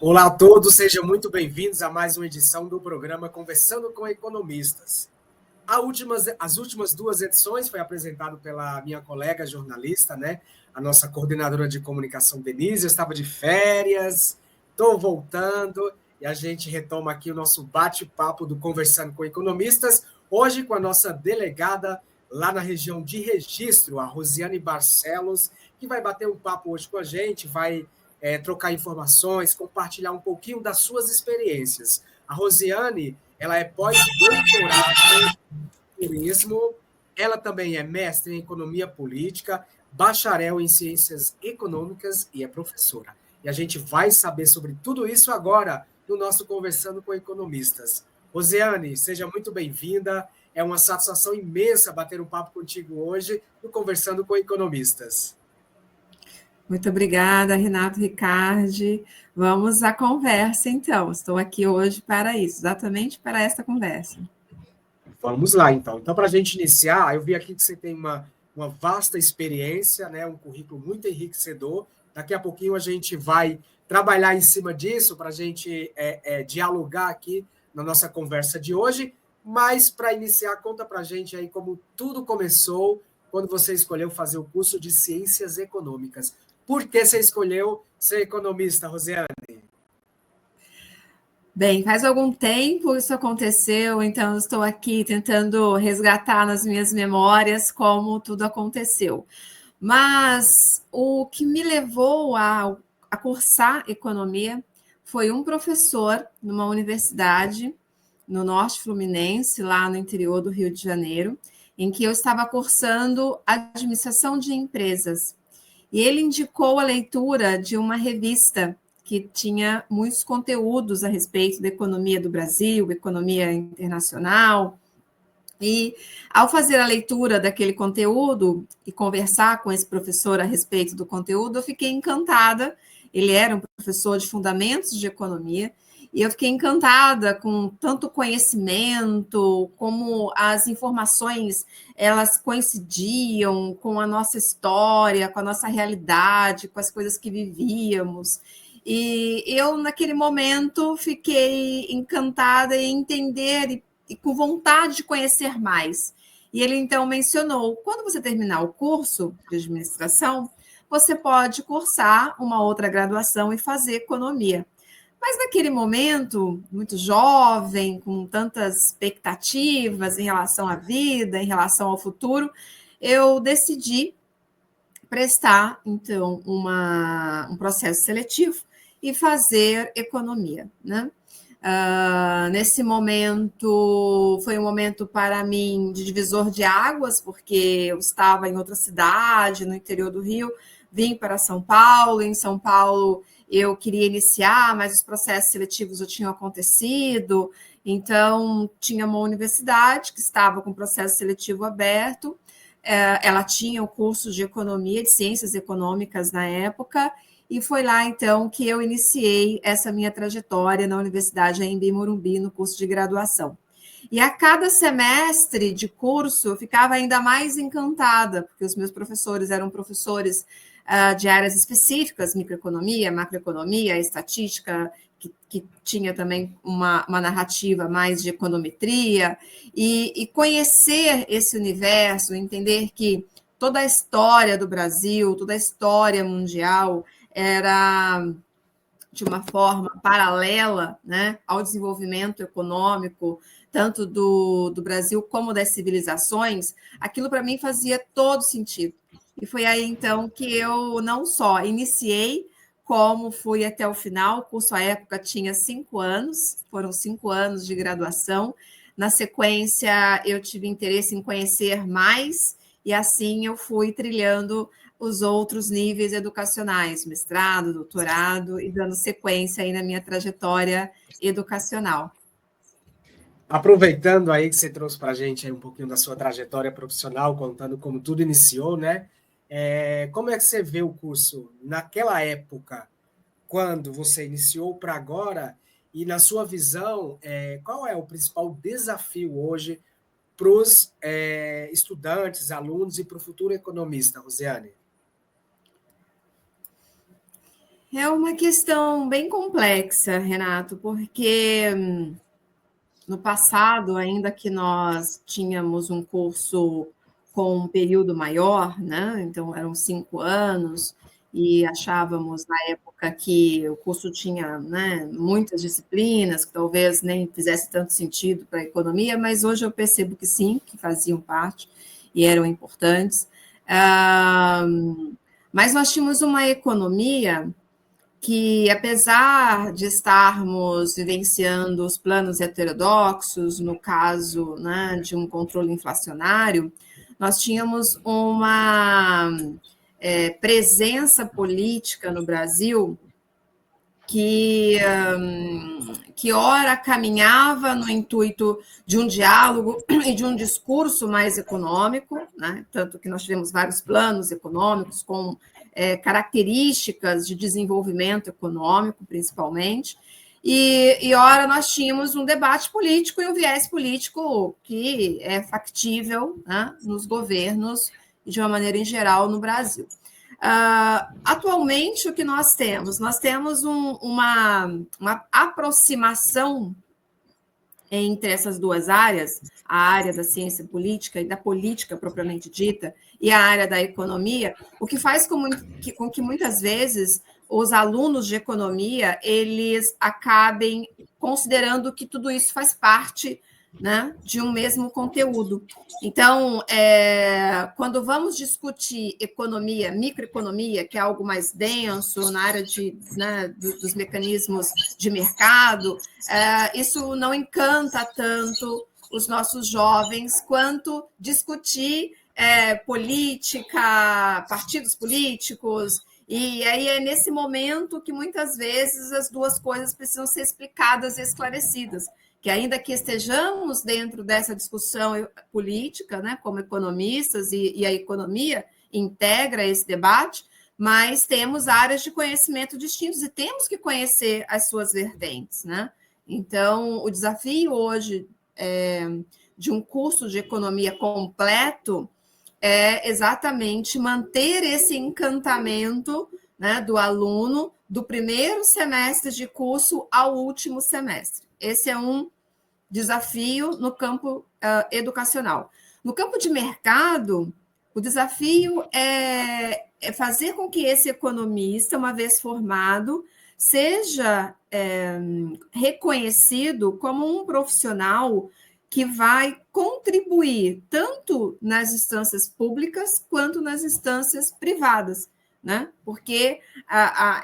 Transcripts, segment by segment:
Olá a todos, sejam muito bem-vindos a mais uma edição do programa Conversando com Economistas. As últimas duas edições foi apresentado pela minha colega jornalista, né? A nossa coordenadora de comunicação, Denise. Eu estava de férias, estou voltando e a gente retoma aqui o nosso bate-papo do Conversando com Economistas, hoje com a nossa delegada lá na região de Registro, a Rosiane Barcelos, que vai bater um papo hoje com a gente, vai trocar informações, compartilhar um pouquinho das suas experiências. A Rosiane, ela é pós-doutorado em turismo, ela também é mestre em economia política, bacharel em ciências econômicas e é professora. E a gente vai saber sobre tudo isso agora no nosso Conversando com Economistas. Rosiane, seja muito bem-vinda. É uma satisfação imensa bater um papo contigo hoje no Conversando com Economistas. Muito obrigada, Renato Ricardi. Vamos à conversa, então. Estou aqui hoje para isso, exatamente para esta conversa. Vamos lá, então. Então, para a gente iniciar, eu vi aqui que você tem uma vasta experiência, né? Um currículo muito enriquecedor. Daqui a pouquinho a gente vai trabalhar em cima disso para a gente dialogar aqui na nossa conversa de hoje. Mas, para iniciar, conta para a gente aí como tudo começou quando você escolheu fazer o curso de Ciências Econômicas. Por que você escolheu ser economista, Rosiane? Bem, faz algum tempo isso aconteceu, então estou aqui tentando resgatar nas minhas memórias como tudo aconteceu. Mas o que me levou a cursar economia foi um professor numa universidade no Norte Fluminense, lá no interior do Rio de Janeiro, em que eu estava cursando administração de empresas. E ele indicou a leitura de uma revista que tinha muitos conteúdos a respeito da economia do Brasil, economia internacional. E ao fazer a leitura daquele conteúdo e conversar com esse professor a respeito do conteúdo, eu fiquei encantada. Ele era um professor de fundamentos de economia, e eu fiquei encantada com tanto conhecimento, como as informações elas coincidiam com a nossa história, com a nossa realidade, com as coisas que vivíamos. E eu, naquele momento, fiquei encantada em entender e com vontade de conhecer mais. E ele, então, mencionou, quando você terminar o curso de administração, você pode cursar uma outra graduação e fazer economia. Mas naquele momento, muito jovem, com tantas expectativas em relação à vida, em relação ao futuro, eu decidi prestar, então, um processo seletivo e fazer economia, né? Nesse momento, foi um momento para mim de divisor de águas, porque eu estava em outra cidade, no interior do Rio, vim para São Paulo. Em São Paulo, eu queria iniciar, mas os processos seletivos já tinham acontecido, então tinha uma universidade que estava com o processo seletivo aberto, ela tinha o curso de economia, de ciências econômicas na época, e foi lá, então, que eu iniciei essa minha trajetória na Universidade Anhembi Morumbi, no curso de graduação. E a cada semestre de curso, eu ficava ainda mais encantada, porque os meus professores eram professores de áreas específicas, microeconomia, macroeconomia, estatística, que tinha também uma narrativa mais de econometria, e conhecer esse universo, entender que toda a história do Brasil, toda a história mundial era de uma forma paralela, né, ao desenvolvimento econômico, tanto do Brasil como das civilizações, aquilo para mim fazia todo sentido. E foi aí, então, que eu não só iniciei, como fui até o final. O curso, à época, tinha 5 anos, foram 5 anos de graduação. Na sequência, eu tive interesse em conhecer mais, e assim eu fui trilhando os outros níveis educacionais, mestrado, doutorado, e dando sequência aí na minha trajetória educacional. Aproveitando aí que você trouxe para a gente aí um pouquinho da sua trajetória profissional, contando como tudo iniciou, né? Como é que você vê o curso naquela época, quando você iniciou, para agora? E, na sua visão, qual é o principal desafio hoje para os estudantes, alunos e para o futuro economista, Rosiane? É uma questão bem complexa, Renato, porque no passado, ainda que nós tínhamos um curso com um período maior, né? Então eram 5 anos, e achávamos na época que o curso tinha, né, muitas disciplinas, que talvez nem fizesse tanto sentido para a economia, mas hoje eu percebo que sim, que faziam parte e eram importantes. Ah, mas nós tínhamos uma economia que, apesar de estarmos vivenciando os planos heterodoxos, no caso, né, de um controle inflacionário, nós tínhamos uma presença política no Brasil que ora caminhava no intuito de um diálogo e de um discurso mais econômico, né? Tanto que nós tivemos vários planos econômicos com características de desenvolvimento econômico, principalmente, e ora nós tínhamos um debate político e um viés político que é factível, né, nos governos e de uma maneira em geral no Brasil. Atualmente, o que nós temos? Nós temos uma aproximação entre essas duas áreas, a área da ciência política e da política propriamente dita, e a área da economia, o que faz com que muitas vezes os alunos de economia eles acabem considerando que tudo isso faz parte, né, de um mesmo conteúdo. Então, quando vamos discutir economia, microeconomia, que é algo mais denso na área né, dos mecanismos de mercado, isso não encanta tanto os nossos jovens quanto discutir política, partidos políticos. E aí é nesse momento que muitas vezes as duas coisas precisam ser explicadas e esclarecidas, que ainda que estejamos dentro dessa discussão política, né, como economistas, e a economia integra esse debate, mas temos áreas de conhecimento distintas e temos que conhecer as suas vertentes, né? Então, o desafio hoje de um curso de economia completo é exatamente manter esse encantamento, né, do aluno do primeiro semestre de curso ao último semestre. Esse é um desafio no campo educacional. No campo de mercado, o desafio é fazer com que esse economista, uma vez formado, seja reconhecido como um profissional que vai contribuir tanto nas instâncias públicas quanto nas instâncias privadas, né? Porque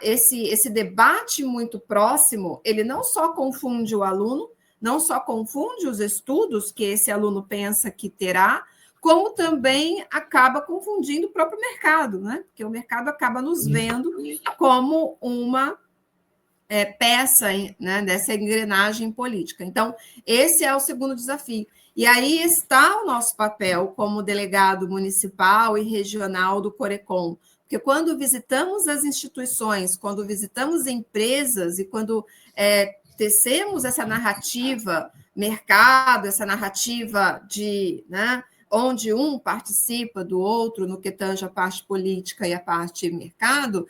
esse debate muito próximo, ele não só confunde o aluno, não só confunde os estudos que esse aluno pensa que terá, como também acaba confundindo o próprio mercado, né? Porque o mercado acaba nos vendo como uma peça, né, dessa engrenagem política. Então, esse é o segundo desafio. E aí está o nosso papel como delegado municipal e regional do Corecon, porque quando visitamos as instituições, quando visitamos empresas e quando tecemos essa narrativa mercado, essa narrativa de, né, onde um participa do outro no que tange a parte política e a parte mercado,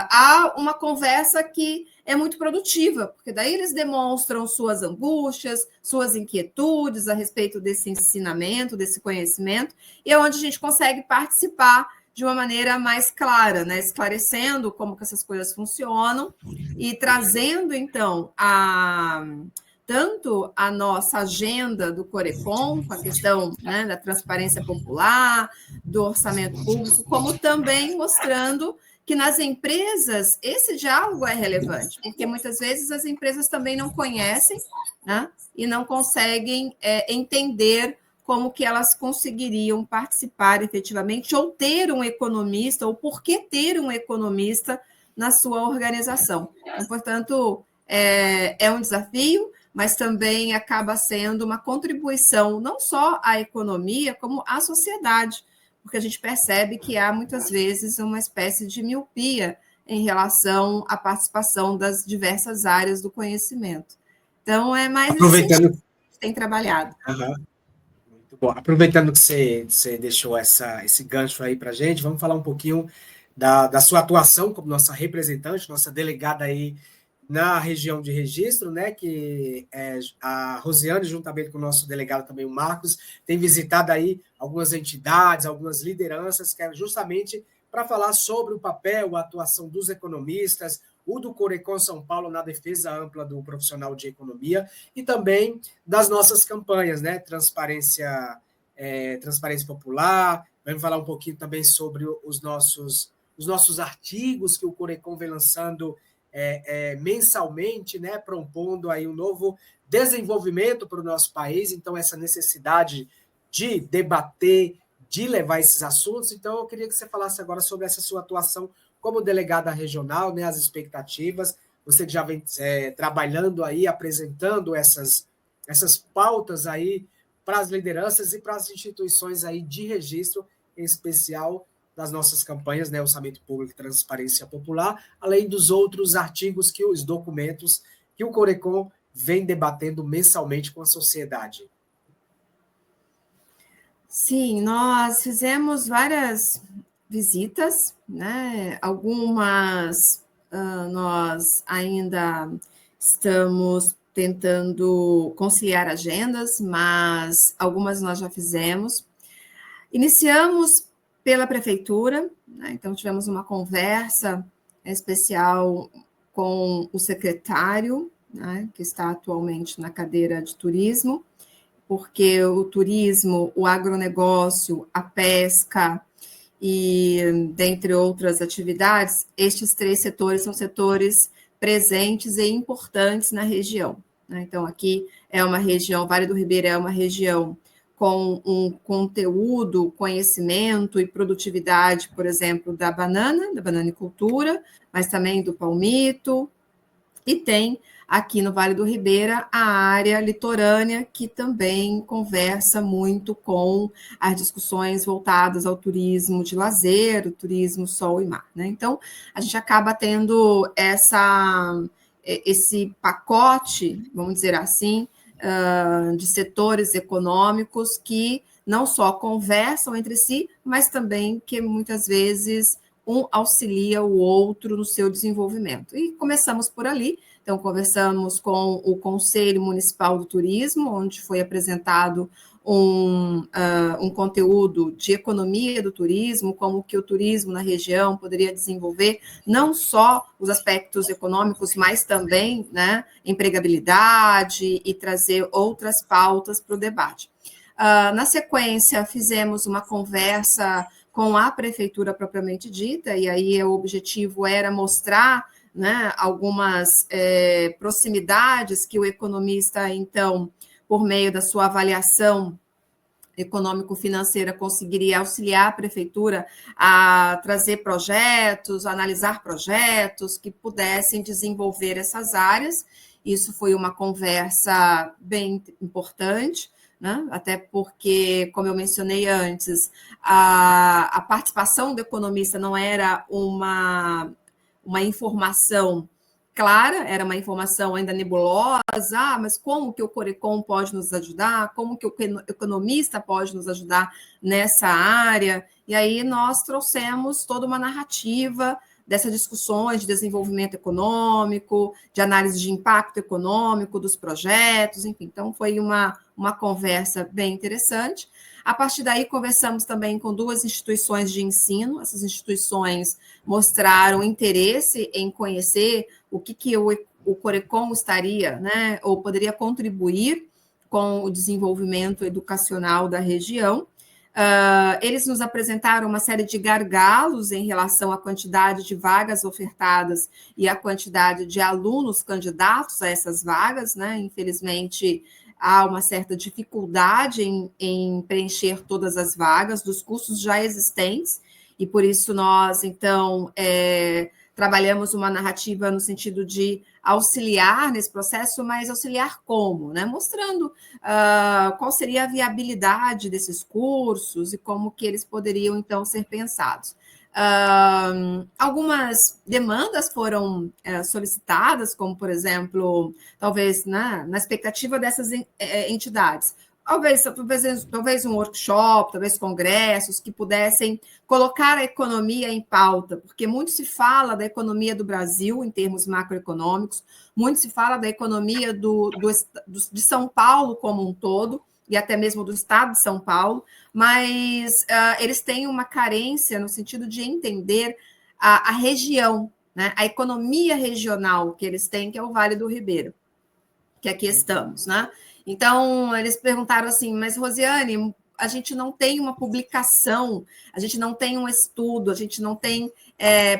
há uma conversa que é muito produtiva, porque daí eles demonstram suas angústias, suas inquietudes a respeito desse ensinamento, desse conhecimento, e é onde a gente consegue participar de uma maneira mais clara, né? Esclarecendo como que essas coisas funcionam e trazendo, então, tanto a nossa agenda do Corecon, com a questão, né, da transparência popular, do orçamento público, como também mostrando que nas empresas esse diálogo é relevante, porque muitas vezes as empresas também não conhecem, né, e não conseguem entender como que elas conseguiriam participar efetivamente ou ter um economista, ou por que ter um economista na sua organização. Então, portanto, é um desafio, mas também acaba sendo uma contribuição não só à economia, como à sociedade, porque a gente percebe que há muitas vezes uma espécie de miopia em relação à participação das diversas áreas do conhecimento. Então, é mais nesse sentido que a gente tem trabalhado. Muito bom. Aproveitando que você deixou esse gancho aí para a gente, vamos falar um pouquinho da sua atuação como nossa representante, nossa delegada aí na região de registro, né, que a Rosiane, juntamente com o nosso delegado também, o Marcos, tem visitado aí algumas entidades, algumas lideranças, que é justamente para falar sobre o papel, a atuação dos economistas, o do Corecon São Paulo na defesa ampla do profissional de economia e também das nossas campanhas, né, transparência popular. Vamos falar um pouquinho também sobre os nossos artigos que o Corecon vem lançando mensalmente, né, propondo aí um novo desenvolvimento para o nosso país. Então, essa necessidade de debater, de levar esses assuntos. Então, eu queria que você falasse agora sobre essa sua atuação como delegada regional, né, as expectativas. Você que já vem trabalhando aí, apresentando essas pautas aí para as lideranças e para as instituições aí de registro, em especial das nossas campanhas, né, Orçamento Público e Transparência Popular, além dos outros artigos, os documentos que o Corecon vem debatendo mensalmente com a sociedade. Sim, nós fizemos várias visitas, né? Algumas nós ainda estamos tentando conciliar agendas, mas algumas nós já fizemos. Iniciamos pela prefeitura, né? Então tivemos uma conversa especial com o secretário, né, que está atualmente na cadeira de turismo, porque o turismo, o agronegócio, a pesca e dentre outras atividades, estes 3 setores são setores presentes e importantes na região, né? Então, aqui é uma região, Vale do Ribeira é uma região com um conteúdo, conhecimento e produtividade, por exemplo, da bananicultura, mas também do palmito, e tem aqui no Vale do Ribeira a área litorânea, que também conversa muito com as discussões voltadas ao turismo de lazer, o turismo sol e mar, né? Então, a gente acaba tendo esse pacote, vamos dizer assim, de setores econômicos que não só conversam entre si, mas também que muitas vezes um auxilia o outro no seu desenvolvimento. E começamos por ali. Então, conversamos com o Conselho Municipal do Turismo, onde foi apresentado um conteúdo de economia do turismo, como que o turismo na região poderia desenvolver não só os aspectos econômicos, mas também, né, empregabilidade e trazer outras pautas para o debate. Na sequência, fizemos uma conversa com a prefeitura propriamente dita, e aí o objetivo era mostrar, né, algumas proximidades que o economista, então, por meio da sua avaliação econômico-financeira, conseguiria auxiliar a prefeitura a trazer projetos, a analisar projetos que pudessem desenvolver essas áreas. Isso foi uma conversa bem importante, né? Até porque, como eu mencionei antes, a participação do economista não era uma informação clara, era uma informação ainda nebulosa, mas como que o Corecon pode nos ajudar, como que o economista pode nos ajudar nessa área, e aí nós trouxemos toda uma narrativa dessas discussões de desenvolvimento econômico, de análise de impacto econômico dos projetos, enfim, então foi uma conversa bem interessante. A partir daí, conversamos também com 2 instituições de ensino. Essas instituições mostraram interesse em conhecer o que o Corecon estaria, né, ou poderia contribuir com o desenvolvimento educacional da região. Eles nos apresentaram uma série de gargalos em relação à quantidade de vagas ofertadas e à quantidade de alunos candidatos a essas vagas, né? Infelizmente, há uma certa dificuldade em preencher todas as vagas dos cursos já existentes, e por isso nós, então, trabalhamos uma narrativa no sentido de auxiliar nesse processo, mas auxiliar como? Né? Mostrando qual seria a viabilidade desses cursos e como que eles poderiam, então, ser pensados. Algumas demandas foram solicitadas, como, por exemplo, talvez na expectativa dessas entidades, talvez um workshop, talvez congressos que pudessem colocar a economia em pauta, porque muito se fala da economia do Brasil em termos macroeconômicos, muito se fala da economia de São Paulo como um todo, e até mesmo do estado de São Paulo, mas eles têm uma carência no sentido de entender a região, né? A economia regional que eles têm, que é o Vale do Ribeira, que aqui estamos, né? Então, eles perguntaram assim, mas, Rosiane, a gente não tem uma publicação, a gente não tem um estudo, a gente não tem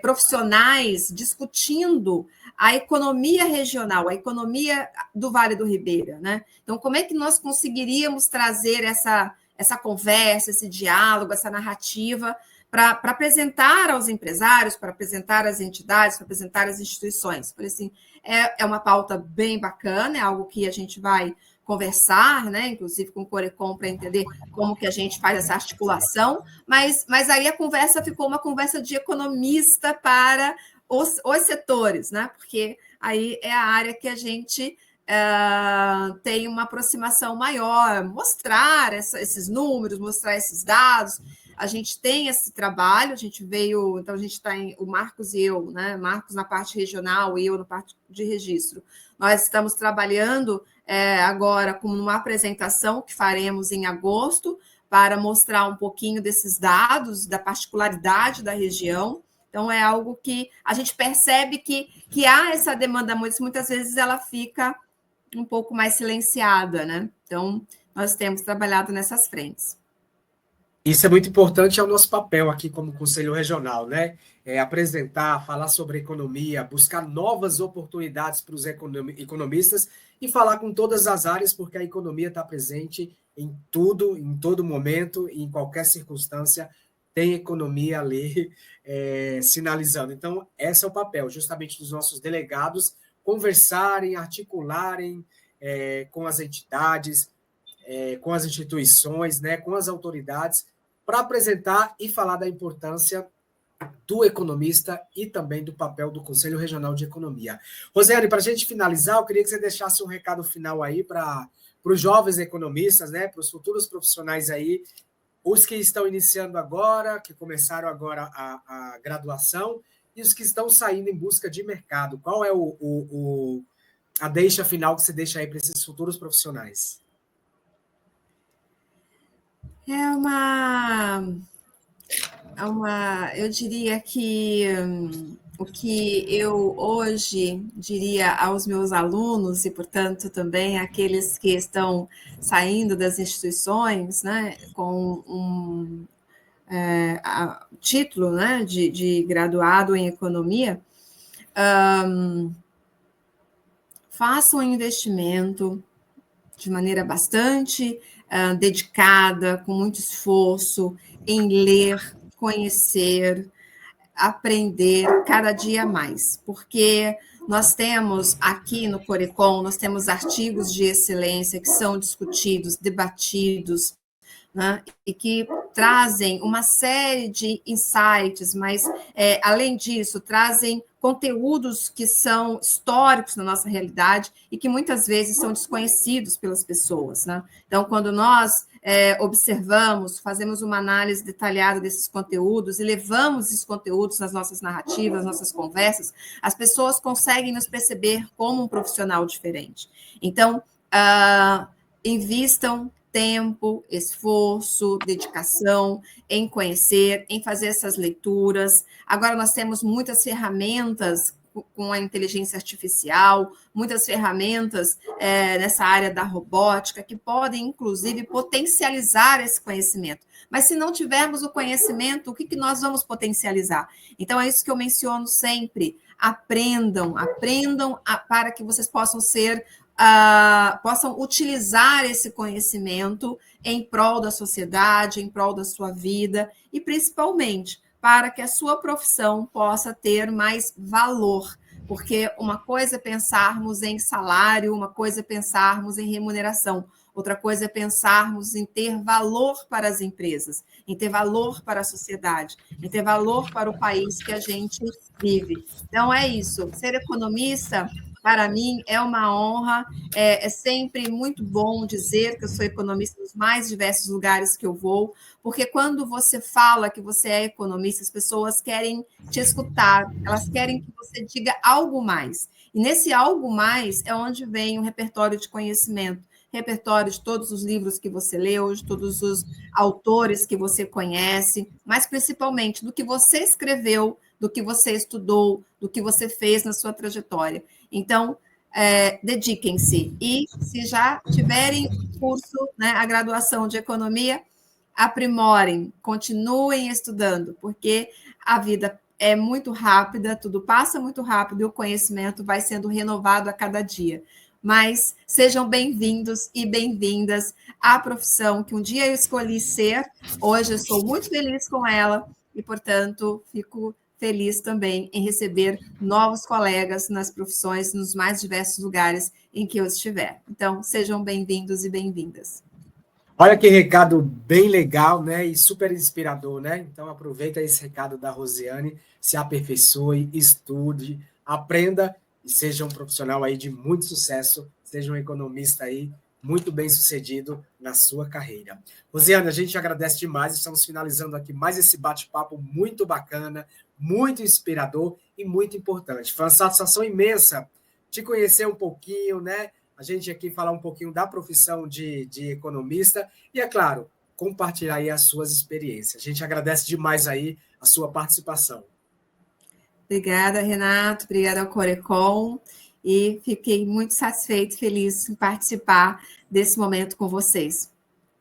profissionais discutindo a economia regional, a economia do Vale do Ribeira, né? Então, como é que nós conseguiríamos trazer essa conversa, esse diálogo, essa narrativa para apresentar aos empresários, para apresentar às entidades, para apresentar às instituições? Falei assim, é uma pauta bem bacana, é algo que a gente vai conversar, né, inclusive com o Corecon, para entender como que a gente faz essa articulação, mas aí a conversa ficou uma conversa de economista para os setores, né, porque aí é a área que a gente tem uma aproximação maior, mostrar esses números, mostrar esses dados. A gente tem esse trabalho, a gente veio, então a gente está o Marcos e eu, né? Marcos na parte regional e eu na parte de registro. Nós estamos trabalhando agora com uma apresentação que faremos em agosto para mostrar um pouquinho desses dados, da particularidade da região. Então, é algo que a gente percebe que há essa demanda, muitas vezes ela fica um pouco mais silenciada, né? Então, nós temos trabalhado nessas frentes. Isso é muito importante, é o nosso papel aqui como Conselho Regional, né? Apresentar, falar sobre economia, buscar novas oportunidades para os economistas e falar com todas as áreas, porque a economia está presente em tudo, em todo momento, em qualquer circunstância, tem economia ali sinalizando. Então, esse é o papel, justamente dos nossos delegados, conversarem, articularem com as entidades, com as instituições, né, com as autoridades, para apresentar e falar da importância do economista e também do papel do Conselho Regional de Economia. Rosiane, para a gente finalizar, eu queria que você deixasse um recado final aí para os jovens economistas, né, para os futuros profissionais aí, os que estão iniciando agora, que começaram agora a graduação, e os que estão saindo em busca de mercado. Qual é a deixa final que você deixa aí para esses futuros profissionais? Eu diria que o que eu hoje diria aos meus alunos, e, portanto, também àqueles que estão saindo das instituições, né, com um título, né, de graduado em economia, façam um investimento de maneira bastante dedicada, com muito esforço, em ler, conhecer, aprender cada dia mais, porque nós temos aqui no Corecon, nós temos artigos de excelência que são discutidos, debatidos, né, e que trazem uma série de insights, mas, além disso, trazem conteúdos que são históricos na nossa realidade e que muitas vezes são desconhecidos pelas pessoas, né? Então, quando nós observamos, fazemos uma análise detalhada desses conteúdos e levamos esses conteúdos nas nossas narrativas, nas nossas conversas, as pessoas conseguem nos perceber como um profissional diferente. Então, invistam tempo, esforço, dedicação em conhecer, em fazer essas leituras. Agora nós temos muitas ferramentas com a inteligência artificial, muitas ferramentas nessa área da robótica que podem, inclusive, potencializar esse conhecimento. Mas se não tivermos o conhecimento, o que nós vamos potencializar? Então, é isso que eu menciono sempre. Aprendam para que vocês possam possam utilizar esse conhecimento em prol da sociedade, em prol da sua vida e, principalmente, para que a sua profissão possa ter mais valor, porque uma coisa é pensarmos em salário, uma coisa é pensarmos em remuneração, outra coisa é pensarmos em ter valor para as empresas, em ter valor para a sociedade, em ter valor para o país que a gente vive. Então, é isso. Ser economista Para mim é uma honra, é sempre muito bom dizer que eu sou economista nos mais diversos lugares que eu vou, porque quando você fala que você é economista, as pessoas querem te escutar, elas querem que você diga algo mais. E nesse algo mais é onde vem o repertório de conhecimento, repertório de todos os livros que você leu, de todos os autores que você conhece, mas principalmente do que você escreveu, do que você estudou, do que você fez na sua trajetória. Então, dediquem-se. E se já tiverem curso, né, a graduação de economia, aprimorem, continuem estudando, porque a vida é muito rápida, tudo passa muito rápido e o conhecimento vai sendo renovado a cada dia. Mas sejam bem-vindos e bem-vindas à profissão que um dia eu escolhi ser, hoje eu estou muito feliz com ela e, portanto, fico feliz também em receber novos colegas nas profissões, nos mais diversos lugares em que eu estiver. Então, sejam bem-vindos e bem-vindas. Olha que recado bem legal, né? E super inspirador, né? Então, aproveita esse recado da Rosiane, se aperfeiçoe, estude, aprenda e seja um profissional aí de muito sucesso, seja um economista aí muito bem sucedido na sua carreira. Rosiane, a gente agradece demais, estamos finalizando aqui mais esse bate-papo muito bacana, muito inspirador e muito importante. Foi uma satisfação imensa te conhecer um pouquinho, né? A gente aqui falar um pouquinho da profissão de economista e, é claro, compartilhar aí as suas experiências. A gente agradece demais aí a sua participação. Obrigada, Renato. Obrigada ao Corecon. E fiquei muito satisfeita e feliz em participar desse momento com vocês.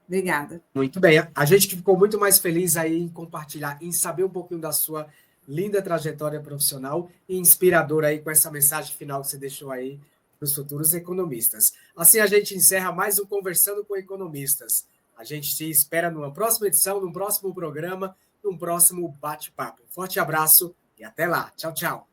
Obrigada. Muito bem. A gente ficou muito mais feliz aí em compartilhar, em saber um pouquinho da sua linda trajetória profissional e inspiradora aí com essa mensagem final que você deixou aí para os futuros economistas. Assim a gente encerra mais um Conversando com Economistas. A gente te espera numa próxima edição, num próximo programa, num próximo bate-papo. Forte abraço e até lá. Tchau, tchau.